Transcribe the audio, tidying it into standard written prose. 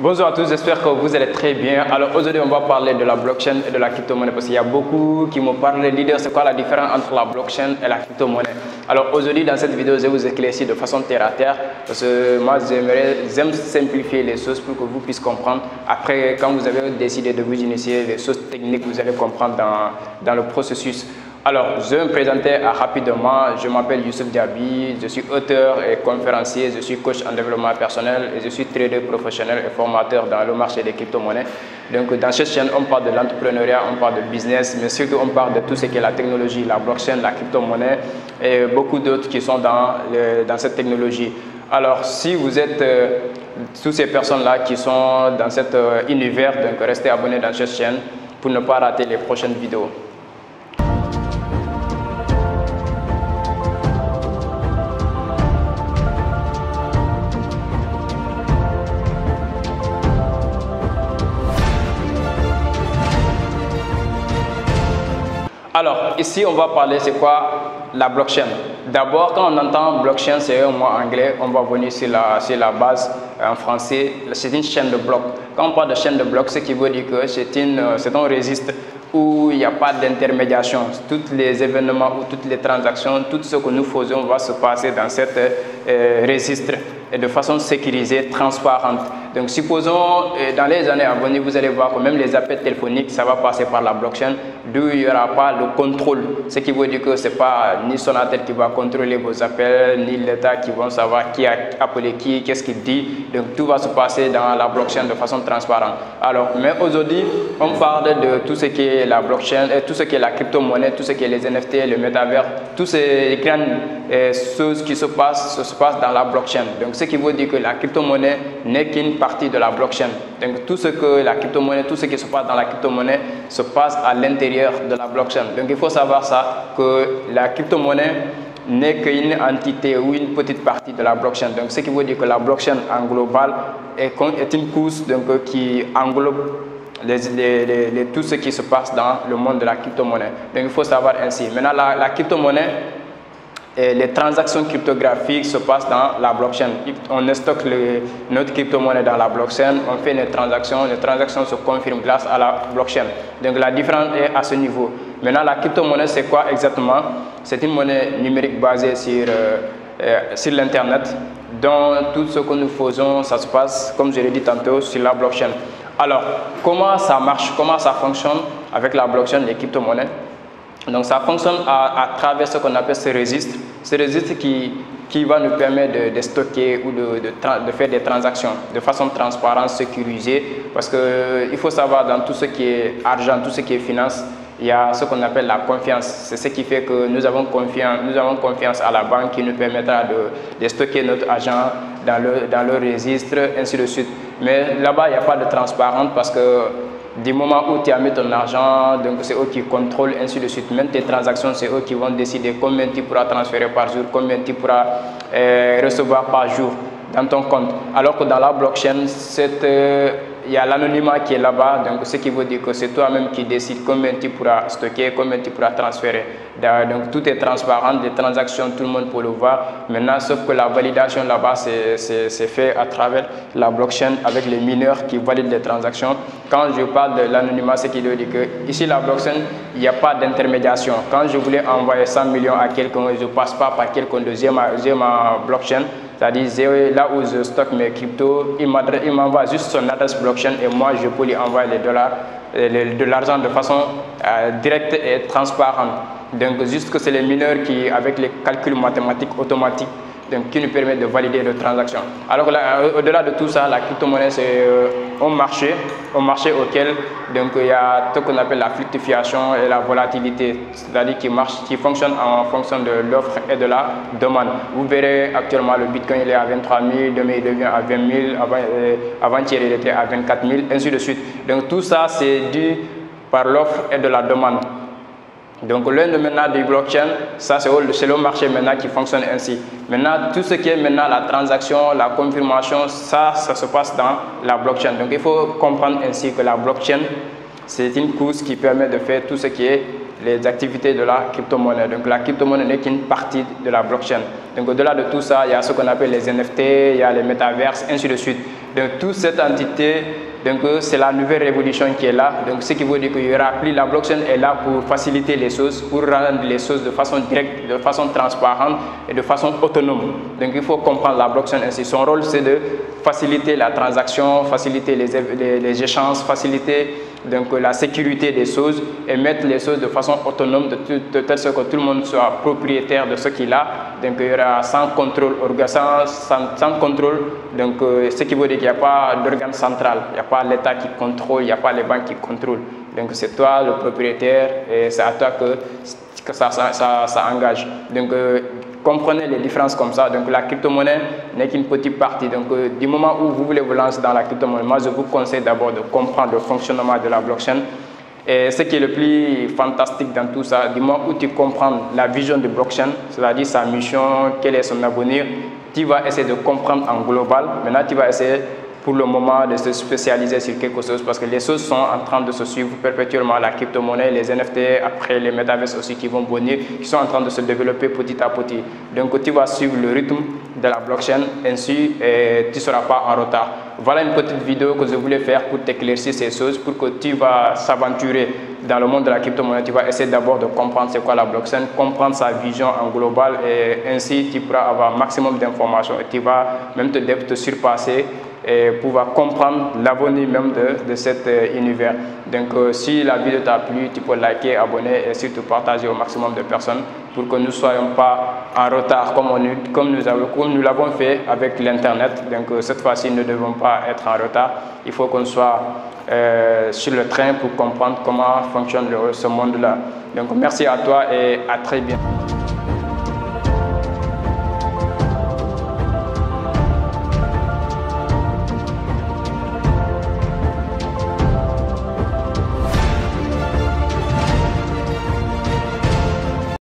Bonjour à tous, j'espère que vous allez très bien. Alors aujourd'hui, on va parler de la blockchain et de la crypto-monnaie parce qu'il y a beaucoup qui me parlent. Leader, c'est quoi la différence entre la blockchain et la crypto-monnaie? Alors aujourd'hui, dans cette vidéo, je vais vous éclaircir de façon terre à terre parce que moi, j'aime simplifier les choses pour que vous puissiez comprendre. Après, quand vous avez décidé de vous initier, les choses techniques, vous allez comprendre dans le processus. Alors, je vais me présenter rapidement. Je m'appelle Youssouf Diaby, je suis auteur et conférencier, je suis coach en développement personnel et je suis trader professionnel et formateur dans le marché des crypto-monnaies. Donc, dans cette chaîne, on parle de l'entrepreneuriat, on parle de business, mais surtout, on parle de tout ce qui est la technologie, la blockchain, la crypto-monnaie et beaucoup d'autres qui sont dans cette technologie. Alors, si vous êtes toutes ces personnes-là qui sont dans cet univers, donc restez abonnés dans cette chaîne pour ne pas rater les prochaines vidéos. Alors, ici, on va parler, c'est quoi la blockchain? D'abord, quand on entend blockchain, c'est un mot anglais, on va venir sur la base en français, c'est une chaîne de blocs. Quand on parle de chaîne de blocs, ce qui veut dire que c'est un registre où il n'y a pas d'intermédiation. Tous les événements ou toutes les transactions, tout ce que nous faisons va se passer dans cet registre et de façon sécurisée, transparente. Donc, supposons dans les années à venir, vous allez voir que même les appels téléphoniques, ça va passer par la blockchain, d'où il n'y aura pas le contrôle. Ce qui veut dire que ce n'est pas ni Sonatel qui va contrôler vos appels, ni l'État qui vont savoir qui a appelé qui, qu'est-ce qu'il dit. Donc, tout va se passer dans la blockchain de façon transparente. Alors, mais aujourd'hui, on parle de tout ce qui est la blockchain, tout ce qui est la crypto-monnaie, tout ce qui est les NFT, le métavers, toutes ces grandes choses qui se passent dans la blockchain. Donc, ce qui veut dire que la crypto-monnaie n'est qu'une partie de la blockchain. Donc, tout ce que la crypto-monnaie, tout ce qui se passe dans la crypto-monnaie se passe à l'intérieur de la blockchain. Donc, il faut savoir ça, que la crypto-monnaie n'est qu'une entité ou une petite partie de la blockchain. Donc, ce qui veut dire que la blockchain en global est une couche donc, qui englobe tout ce qui se passe dans le monde de la crypto-monnaie. Donc, il faut savoir ainsi. Maintenant, la crypto-monnaie, les transactions cryptographiques se passent dans la blockchain. On stocke notre crypto-monnaie dans la blockchain, on fait les transactions se confirment grâce à la blockchain. Donc la différence est à ce niveau. Maintenant, la crypto-monnaie, c'est quoi exactement? C'est une monnaie numérique basée sur l'Internet, dont tout ce que nous faisons, ça se passe, comme je l'ai dit tantôt, sur la blockchain. Alors, comment ça marche, comment ça fonctionne avec la blockchain, les crypto-monnaies? Donc ça fonctionne à travers ce qu'on appelle ce registre qui va nous permettre de stocker ou de faire des transactions de façon transparente, sécurisée, parce qu'il faut savoir dans tout ce qui est argent, tout ce qui est finance, il y a ce qu'on appelle la confiance. C'est ce qui fait que nous avons confiance à la banque qui nous permettra de stocker notre argent dans le registre, ainsi de suite. Mais là-bas, il n'y a pas de transparence parce que du moment où tu as mis ton argent, donc c'est eux qui contrôlent, ainsi de suite. Même tes transactions, c'est eux qui vont décider combien tu pourras transférer par jour, combien tu pourras recevoir par jour dans ton compte. Alors que dans la blockchain, il y a l'anonymat qui est là-bas, donc ce qui veut dire que c'est toi-même qui décides combien tu pourras stocker, combien tu pourras transférer. Donc tout est transparent, les transactions, tout le monde peut le voir. Maintenant, sauf que la validation là-bas, c'est fait à travers la blockchain avec les mineurs qui valident les transactions. Quand je parle de l'anonymat, c'est qu'il veut dire que ici, la blockchain, il n'y a pas d'intermédiation. Quand je voulais envoyer 100 millions à quelqu'un, je ne passe pas par quelqu'un de ma blockchain. C'est-à-dire, là où je stocke mes cryptos, il m'envoie juste son adresse blockchain et moi, je peux lui envoyer de l'argent de façon directe et transparente. Donc, juste que c'est les mineurs qui, avec les calculs mathématiques automatiques, donc, qui nous permettent de valider les transactions. Alors au-delà de tout ça, la crypto-monnaie, c'est un marché auquel donc, il y a ce qu'on appelle la fluctuation et la volatilité, c'est-à-dire qui fonctionne en fonction de l'offre et de la demande. Vous verrez actuellement le Bitcoin il est à 23 000, demain il devient à 20 000, avant-hier il était à 24 000, ainsi de suite. Donc tout ça c'est dû par l'offre et de la demande. Donc l'un de maintenant du blockchain, ça c'est le marché maintenant qui fonctionne ainsi. Maintenant tout ce qui est maintenant la transaction, la confirmation, ça se passe dans la blockchain. Donc il faut comprendre ainsi que la blockchain, c'est une couche qui permet de faire tout ce qui est les activités de la crypto-monnaie. Donc la crypto-monnaie n'est qu'une partie de la blockchain. Donc au-delà de tout ça, il y a ce qu'on appelle les NFT, il y a les métaverses, ainsi de suite. Donc toute cette entité, c'est la nouvelle révolution qui est là. Donc ce qui veut dire qu'il y aura plus, la blockchain est là pour faciliter les choses, pour rendre les choses de façon directe, de façon transparente et de façon autonome. Donc il faut comprendre la blockchain ainsi. Son rôle c'est de faciliter la transaction, faciliter les échanges, faciliter la sécurité des choses et mettre les choses de façon autonome de telle sorte que tout le monde soit propriétaire de ce qu'il a. Donc il y aura sans contrôle, sans contrôle, ce qui veut dire qu'il n'y a pas d'organe central, il n'y a pas l'État qui contrôle, il n'y a pas les banques qui contrôlent. Donc c'est toi le propriétaire et c'est à toi que ça engage. Comprenez les différences comme ça. Donc la crypto-monnaie n'est qu'une petite partie. Donc du moment où vous voulez vous lancer dans la crypto-monnaie, moi je vous conseille d'abord de comprendre le fonctionnement de la blockchain. Et ce qui est le plus fantastique dans tout ça, du moment où tu comprends la vision de blockchain, c'est-à-dire sa mission, quel est son avenir, tu vas essayer de comprendre en global. Maintenant, tu vas essayer pour le moment de se spécialiser sur quelque chose parce que les choses sont en train de se suivre perpétuellement. La crypto-monnaie, les NFT, après les metaverses aussi qui vont venir, qui sont en train de se développer petit à petit. Donc tu vas suivre le rythme de la blockchain, ainsi tu ne seras pas en retard. Voilà une petite vidéo que je voulais faire pour t'éclaircir ces choses, pour que tu vas s'aventurer dans le monde de la crypto-monnaie. Tu vas essayer d'abord de comprendre c'est quoi la blockchain, comprendre sa vision en global et ainsi tu pourras avoir un maximum d'informations et tu vas même te surpasser et pouvoir comprendre l'avenir même de cet univers. Donc si la vidéo t'a plu, tu peux liker, abonner et surtout partager au maximum de personnes pour que nous ne soyons pas en retard comme nous l'avons fait avec l'internet. Donc cette fois-ci, nous ne devons pas être en retard. Il faut qu'on soit sur le train pour comprendre comment fonctionne ce monde-là. Donc merci à toi et à très bientôt.